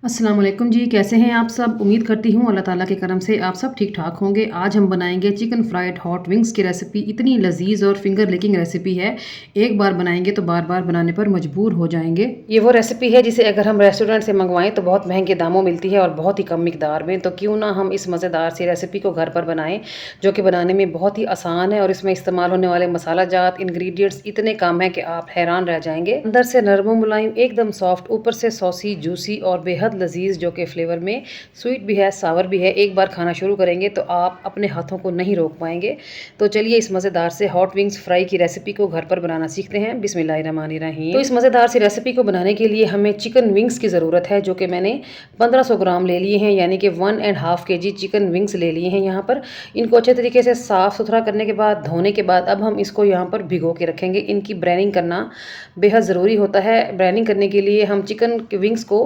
अस्सलाम वालेकुम जी, कैसे हैं आप सब? उम्मीद करती हूँ अल्लाह ताला के करम से आप सब ठीक-ठाक होंगे। आज हम बनाएँगे चिकन फ्राइड हॉट विंग्स की रेसिपी। इतनी लज़ीज़ और फिंगर लिकिंग रेसिपी है, एक बार बनाएँगे तो बार-बार बनाने पर मजबूर हो जाएँगे। ये वो रेसिपी है जिसे अगर हम रेस्टोरेंट से मंगवाएँ तो बहुत महँगे दामों मिलती है और बहुत ही कम मिकदार में। तो क्यों ना हम इस मज़ेदार सी रेसिपी को घर पर बनाएँ, जो कि बनाने में बहुत ही आसान है और इसमें इस्तेमाल होने वाले मसाला जात, इंग्रीडिएंट्स इतने कम हैं कि आप हैरान रह जाएँगे। अंदर से नरम व मुलायम, एकदम सॉफ्ट, ऊपर से सॉसी, जूसी और बेहद लज़ीज़, जो कि फ्लेवर में स्वीट भी है, सावर भी है। एक बार खाना शुरू करेंगे तो आप अपने हाथों को नहीं रोक पाएंगे। तो चलिए इस मज़ेदार से हॉट विंग्स फ्राई की रेसिपी को घर पर बनाना सीखते हैं। बिस्मिल्लाहिर्रहमानिर्रहीम। तो इस मज़ेदार सी रेसिपी को बनाने के लिए हमें चिकन विंग्स की ज़रूरत है, जो कि मैंने 1500 ग्राम ले लिए हैं, यानी कि 1.5 kg चिकन विंग्स ले लिए हैं यहाँ पर। इनको अच्छे तरीके से साफ़ सुथरा करने के बाद, धोने के बाद अब हम इसको यहाँ पर भिगो के रखेंगे। इनकी ब्रेनिंग करना बेहद ज़रूरी होता है। ब्रेनिंग करने के लिए हम चिकन के विंग्स को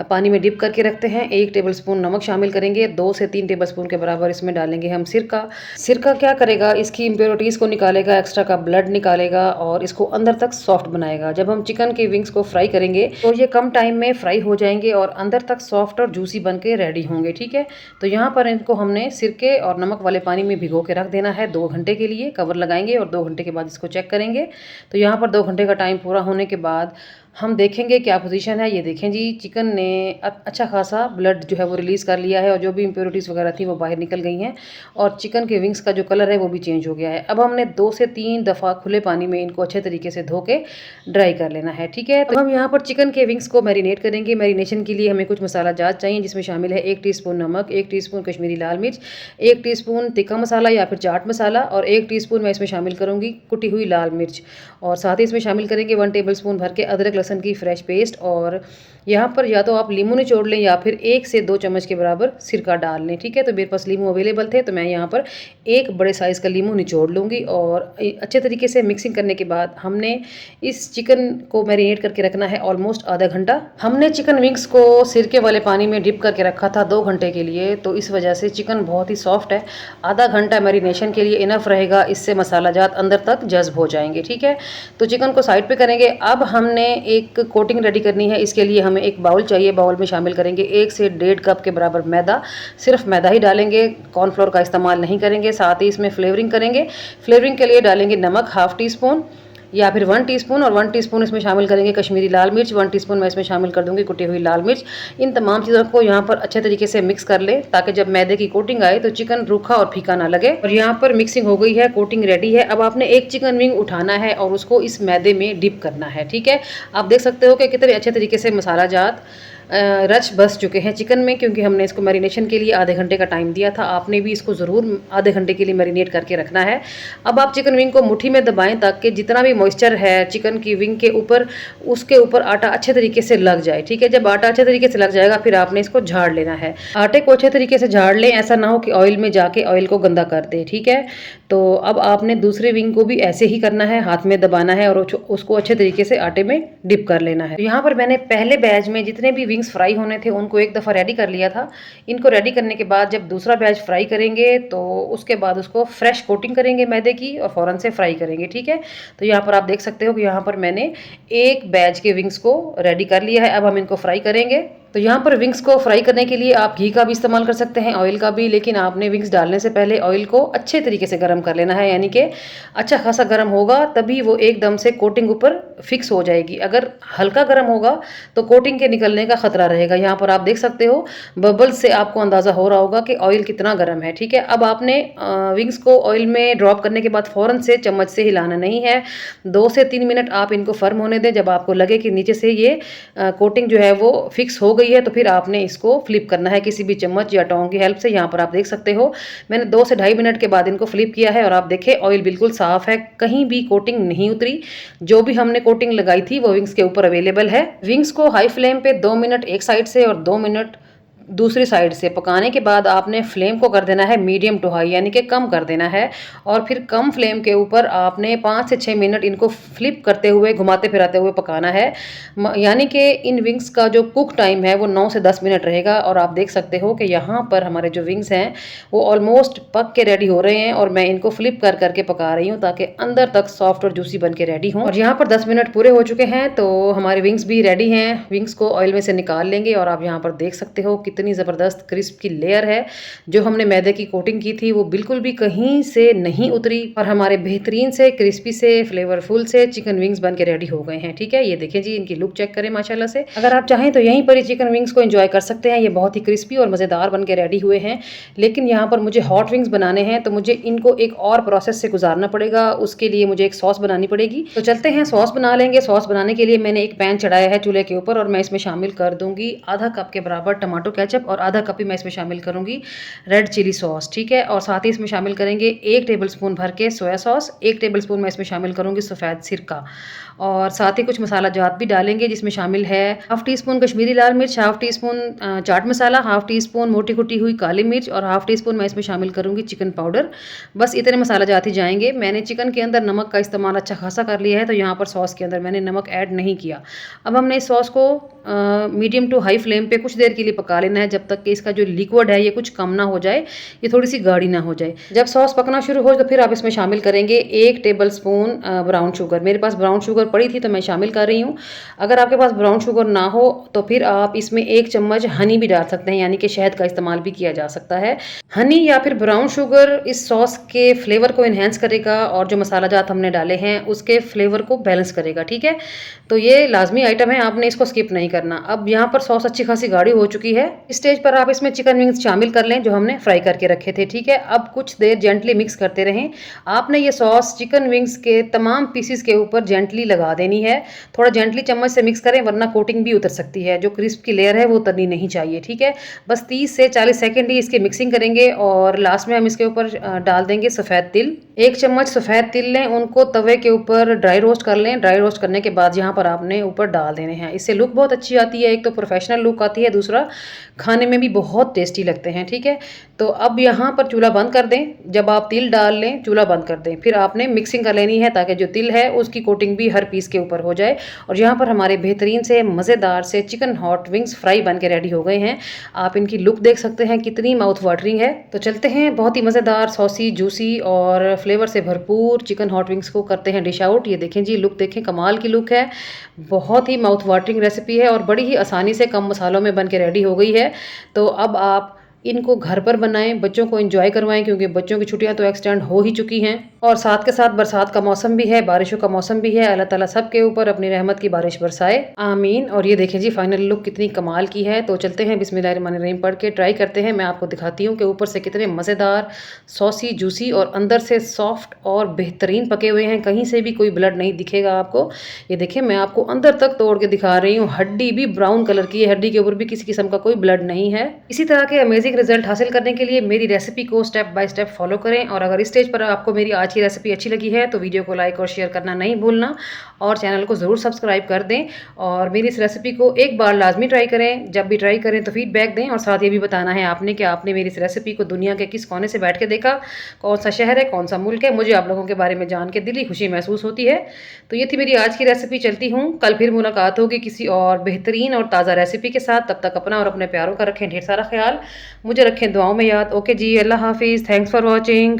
पानी में डिप करके रखते हैं। 1 टेबलस्पून नमक शामिल करेंगे, 2 से 3 टेबलस्पून के बराबर इसमें डालेंगे हम सिरका। सिरका क्या करेगा, इसकी इम्प्योरिटीज़ को निकालेगा, एक्स्ट्रा का ब्लड निकालेगा और इसको अंदर तक सॉफ्ट बनाएगा। जब हम चिकन के विंग्स को फ्राई करेंगे तो ये कम टाइम में फ्राई हो जाएंगे और अंदर तक सॉफ्ट और जूसी बन के रेडी होंगे। ठीक है, तो यहाँ पर इनको हमने सिरके और नमक वाले पानी में भिगो के रख देना है 2 घंटे के लिए। कवर लगाएंगे और 2 घंटे के बाद इसको चेक करेंगे। तो यहाँ पर 2 घंटे का टाइम पूरा होने के बाद हम देखेंगे क्या पोजीशन है। ये देखें जी, चिकन ने अच्छा खासा ब्लड जो है वो रिलीज़ कर लिया है और जो भी इम्प्योरिटीज़ वगैरह थी वो बाहर निकल गई हैं और चिकन के विंग्स का जो कलर है वो भी चेंज हो गया है। अब हमने 2 से 3 दफ़ा खुले पानी में इनको अच्छे तरीके से धो के ड्राई कर लेना है। ठीक है, तो हम यहाँ पर चिकन के विंग्स को मैरिनेट करेंगे। मैरिनेशन के लिए हमें कुछ मसाला जात चाहिए, जिसमें शामिल है 1 टीस्पून नमक, 1 टीस्पून कश्मीरी लाल मिर्च, 1 टीस्पून तिक्का मसाला या फिर चाट मसाला और 1 टीस्पून मैं इसमें शामिल करूँगी कुटी हुई लाल मिर्च। और साथ ही इसमें शामिल करेंगे 1 टेबलस्पून भर के अदरक लहसुन की फ्रेश पेस्ट। और यहाँ पर या तो आप लीमू निचोड़ लें या फिर 1 से 2 चम्मच के बराबर सिरका डाल लें। ठीक है, तो मेरे पास लीमू अवेलेबल थे तो मैं यहाँ पर एक बड़े साइज़ का लीमू निचोड़ लूँगी। और अच्छे तरीके से मिक्सिंग करने के बाद हमने इस चिकन को मैरिनेट करके रखना है ऑलमोस्ट आधा घंटा। हमने चिकन विंग्स को सिरके वाले पानी में डिप करके रखा था 2 घंटे के लिए, तो इस वजह से चिकन बहुत ही सॉफ्ट है। आधा घंटा मैरिनेशन के लिए इनफ रहेगा, इससे मसाला जात अंदर तक जज्ब हो जाएंगे। ठीक है, तो चिकन को साइड पे करेंगे। अब हमने एक कोटिंग रेडी करनी है। इसके लिए हमें एक बाउल चाहिए। बाउल में शामिल करेंगे 1 से 1.5 कप के बराबर मैदा। सिर्फ मैदा ही डालेंगे, कॉर्नफ्लोर का इस्तेमाल नहीं करेंगे। साथ ही इसमें फ्लेवरिंग करेंगे। फ्लेवरिंग के लिए डालेंगे नमक हाफ टी स्पून या फिर 1 टीस्पून और 1 टीस्पून इसमें शामिल करेंगे कश्मीरी लाल मिर्च। 1 टीस्पून मैं इसमें शामिल कर दूंगी कुटी हुई लाल मिर्च। इन तमाम चीज़ों को यहाँ पर अच्छे तरीके से मिक्स कर लें ताकि जब मैदे की कोटिंग आए तो चिकन रूखा और फीका ना लगे। और यहाँ पर मिक्सिंग हो गई है, कोटिंग रेडी है। अब आपने एक चिकन विंग उठाना है और उसको इस मैदे में डिप करना है। ठीक है, आप देख सकते हो कि कितने अच्छे तरीके से मसाला जात रच बस चुके हैं चिकन में, क्योंकि हमने इसको मैरिनेशन के लिए आधे घंटे का टाइम दिया था। आपने भी इसको ज़रूर आधे घंटे के लिए मैरिनेट करके रखना है। अब आप चिकन विंग को मुट्ठी में दबाएं ताकि जितना भी मॉइस्चर है चिकन की विंग के ऊपर, उसके ऊपर आटा अच्छे तरीके से लग जाए। ठीक है, जब आटा अच्छे तरीके से लग जाएगा फिर आपने इसको झाड़ लेना है। आटे को अच्छे तरीके से झाड़ लें, ऐसा ना हो कि ऑयल में जाके ऑयल को गंदा कर दे। ठीक है, तो अब आपने दूसरे विंग को भी ऐसे ही करना है, हाथ में दबाना है और उसको अच्छे तरीके से आटे में डिप कर लेना है। तो यहाँ पर मैंने पहले बैच में जितने भी विंग्स फ्राई होने थे उनको एक दफ़ा रेडी कर लिया था। इनको रेडी करने के बाद जब दूसरा बैच फ्राई करेंगे तो उसके बाद उसको फ्रेश कोटिंग करेंगे मैदे की और फ़ौरन से फ्राई करेंगे। ठीक है, तो यहाँ पर आप देख सकते हो कि यहाँ पर मैंने एक बैच के विंग्स को रेडी कर लिया है। अब हम इनको फ्राई करेंगे। तो यहाँ पर विंग्स को फ्राई करने के लिए आप घी का भी इस्तेमाल कर सकते हैं, ऑयल का भी, लेकिन आपने विंग्स डालने से पहले ऑयल को अच्छे तरीके से गर्म कर लेना है, यानी कि अच्छा खासा गर्म होगा तभी वो एकदम से कोटिंग ऊपर फिक्स हो जाएगी। अगर हल्का गर्म होगा तो कोटिंग के निकलने का खतरा रहेगा। यहाँ पर आप देख सकते हो बबल्स से आपको अंदाज़ा हो रहा होगा कि ऑयल कितना गर्म है। ठीक है, अब आपने विंग्स को ऑयल में ड्रॉप करने के बाद फ़ौरन से चम्मच से हिलाना नहीं है। 2 से 3 मिनट आप इनको फर्म होने दें। जब आपको लगे कि नीचे से ये कोटिंग जो है वो फिक्स हो गई है तो फिर आपने इसको फ्लिप करना है किसी भी चम्मच या टोंग की हेल्प से। यहाँ पर आप देख सकते हो मैंने 2 से 2.5 मिनट के बाद इनको फ्लिप किया है और आप देखें ऑयल बिल्कुल साफ़ है, कहीं भी कोटिंग नहीं उतरी। जो भी हमने कोटिंग लगाई थी वो विंग्स के ऊपर अवेलेबल है। विंग्स को हाई फ्लेम पे 2 मिनट एक साइड से और 2 मिनट दूसरी साइड से पकाने के बाद आपने फ्लेम को कर देना है मीडियम टू हाई, यानी कि कम कर देना है। और फिर कम फ्लेम के ऊपर आपने 5 से 6 मिनट इनको फ्लिप करते हुए, घुमाते फिराते हुए पकाना है। यानी कि इन विंग्स का जो कुक टाइम है वो 9 से 10 मिनट रहेगा। और आप देख सकते हो कि यहाँ पर हमारे जो विंग्स हैं वो ऑलमोस्ट पक के रेडी हो रहे हैं, और मैं इनको फ्लिप कर करके पका रही हूँ ताकि अंदर तक सॉफ्ट और जूसी बन के रेडी हों। और यहाँ पर 10 मिनट पूरे हो चुके हैं, तो हमारे विंग्स भी रेडी हैं। विंग्स को ऑयल में से निकाल लेंगे, और आप यहाँ पर देख सकते हो कितनी ज़बरदस्त क्रिस्प की लेयर है। जो हमने मैदे की कोटिंग की थी वो बिल्कुल भी कहीं से नहीं उतरी, और हमारे बेहतरीन से क्रिस्पी से फ्लेवरफुल से चिकन विंग्स बन के रेडी हो गए हैं। ठीक है, ये देखें जी, इनकी लुक चेक करें माशाल्लाह से। अगर आप चाहें तो यहीं पर ही चिकन विंग्स को एंजॉय कर सकते हैं। ये बहुत ही क्रिस्पी और मज़ेदार बन के रेडी हुए हैं। लेकिन यहाँ पर मुझे हॉट विंग्स बनाने हैं, तो मुझे इनको एक और प्रोसेस से गुजारना पड़ेगा। उसके लिए मुझे एक सॉस बनानी पड़ेगी। तो चलते हैं सॉस बना लेंगे। सॉस बनाने के लिए मैंने एक पैन चढ़ाया है चूल्हे के ऊपर, और मैं इसमें शामिल कर दूंगी आधा कप के बराबर टमाटो केचप, और आधा कप ही मैं इसमें शामिल करूंगी रेड चिली सॉस। ठीक है, और साथ ही इसमें शामिल करेंगे 1 टेबलस्पून भर के सोया सॉस, 1 टेबलस्पून मैं इसमें शामिल करूंगी सफ़ेद सिरका, और साथ ही कुछ मसाला जात भी डालेंगे जिसमें शामिल है हाफ टी स्पून कश्मीरी लाल मिर्च, half tea spoon chaat masala, half tea spoon मोटी कुटी हुई काली मिर्च, और हाफ टी स्पून मैं इसमें शामिल करूंगी चिकन पाउडर। बस इतने मसाला जात ही जाएंगे। मैंने चिकन के अंदर नमक का इस्तेमाल अच्छा खासा कर लिया है, तो यहाँ पर सॉस के अंदर मैंने नमक ऐड नहीं किया। अब हमने इस सॉस को मीडियम टू हाई फ्लेम पे कुछ देर के लिए पका लेना है, जब तक कि इसका जो लिक्विड है ये कुछ कम ना हो जाए, ये थोड़ी सी गाढ़ी ना हो जाए। जब सॉस पकना शुरू हो तो फिर आप इसमें शामिल करेंगे 1 टेबल स्पून ब्राउन शुगर। मेरे पास ब्राउन शुगर पड़ी थी तो मैं शामिल कर रही हूँ। अगर आपके पास ब्राउन शुगर ना हो तो फिर आप इसमें 1 चम्मच हनी भी डाल सकते हैं, यानी कि शहद का इस्तेमाल भी किया जा सकता है। हनी या फिर ब्राउन शुगर इस सॉस के फ्लेवर को इन्हेंस करेगा, और जो मसाला जात हमने डाले हैं उसके फ्लेवर को बैलेंस करेगा। ठीक है, तो ये लाजमी आइटम है, आपने इसको स्किप नहीं करना। अब यहाँ पर सॉस अच्छी खासी गाढ़ी हो चुकी है। इस स्टेज पर आप इसमें चिकन विंग्स शामिल कर लें जो हमने फ्राई करके रखे थे। ठीक है, अब कुछ देर जेंटली मिक्स करते रहें। आपने ये सॉस चिकन विंग्स के तमाम पीसीस के ऊपर जेंटली लगा देनी है। थोड़ा जेंटली चम्मच से मिक्स करें, वरना कोटिंग भी उतर सकती है। जो क्रिस्प की लेयर है वो उतरनी नहीं चाहिए। ठीक है, बस 30 से 40 सेकंड ही इसकी मिक्सिंग करेंगे, और लास्ट में हम इसके ऊपर डाल देंगे सफ़ेद तिल। 1 चम्मच सफ़ेद तिल लें, उनको तवे के ऊपर ड्राई रोस्ट कर लें। ड्राई रोस्ट करने के बाद यहाँ पर आपने ऊपर डाल देने हैं। इससे लुक बहुत अच्छी आती है, एक तो प्रोफेशनल लुक आती है, दूसरा खाने में भी बहुत टेस्टी लगते हैं। ठीक है, तो अब यहाँ पर चूल्हा बंद कर दें। जब आप तिल डाल लें चूल्हा बंद कर दें। फिर आपने मिक्सिंग कर लेनी है ताकि जो तिल है उसकी कोटिंग भी हर पीस के ऊपर हो जाए। और यहाँ पर हमारे बेहतरीन से मज़ेदार से चिकन हॉट विंग्स फ्राई बन के रेडी हो गए हैं। आप इनकी लुक देख सकते हैं कितनी माउथ वाटरिंग है। तो चलते हैं, बहुत ही मज़ेदार सॉसी जूसी और फ्लेवर से भरपूर चिकन हॉट विंग्स को करते हैं डिश आउट। ये देखें जी, लुक देखें, कमाल की लुक है। बहुत ही माउथ वाटरिंग रेसिपी है, और बड़ी ही आसानी से कम मसालों में बन के रेडी हो गई है। तो अब आप इनको घर पर बनाएं, बच्चों को एंजॉय करवाएं, क्योंकि बच्चों की छुट्टियां तो एक्सटेंड हो ही चुकी हैं, और साथ के साथ बरसात का मौसम भी है, बारिशों का मौसम भी है। अल्लाह ताला सब के ऊपर अपनी रहमत की बारिश बरसाए, आमीन। और ये देखें जी, फाइनल लुक कितनी कमाल की है। तो चलते हैं, बिस्मिल्लाहिर्रहमानिर्रहीम पढ़ के ट्राई करते हैं। मैं आपको दिखाती हूँ कि ऊपर से कितने मज़ेदार सॉसी जूसी और अंदर से सॉफ्ट और बेहतरीन पके हुए हैं। कहीं से भी कोई ब्लड नहीं दिखेगा आपको। ये देखें, मैं आपको अंदर तक तोड़ के दिखा रही हूँ। हड्डी भी ब्राउन कलर की है, हड्डी के ऊपर भी किसी किस्म का कोई ब्लड नहीं है। इसी तरह के अमेजिंग रिजल्ट हासिल करने के लिए मेरी रेसिपी को स्टेप बाय स्टेप फॉलो करें। और अगर इस स्टेज पर आपको मेरी आज की रेसिपी अच्छी लगी है तो वीडियो को लाइक और शेयर करना नहीं भूलना, और चैनल को ज़रूर सब्सक्राइब कर दें। और मेरी इस रेसिपी को एक बार लाजमी ट्राई करें। जब भी ट्राई करें तो फीडबैक दें, और साथ ये भी बताना है आपने कि आपने मेरी इस रेसिपी को दुनिया के किस कोने से बैठ के देखा, कौन सा शहर है, कौन सा मुल्क है। मुझे आप लोगों के बारे में जान के दिली खुशी महसूस होती है। तो ये थी मेरी आज की रेसिपी। चलती हूँ, कल फिर मुलाकात होगी किसी और बेहतरीन और ताज़ा रेसिपी के साथ। तब तक अपना और अपने प्यारों का रखें ढेर सारा ख्याल, मुझे रखें दुआओं में याद। ओके जी, अल्लाह हाफिज़, थैंक्स फॉर वॉचिंग।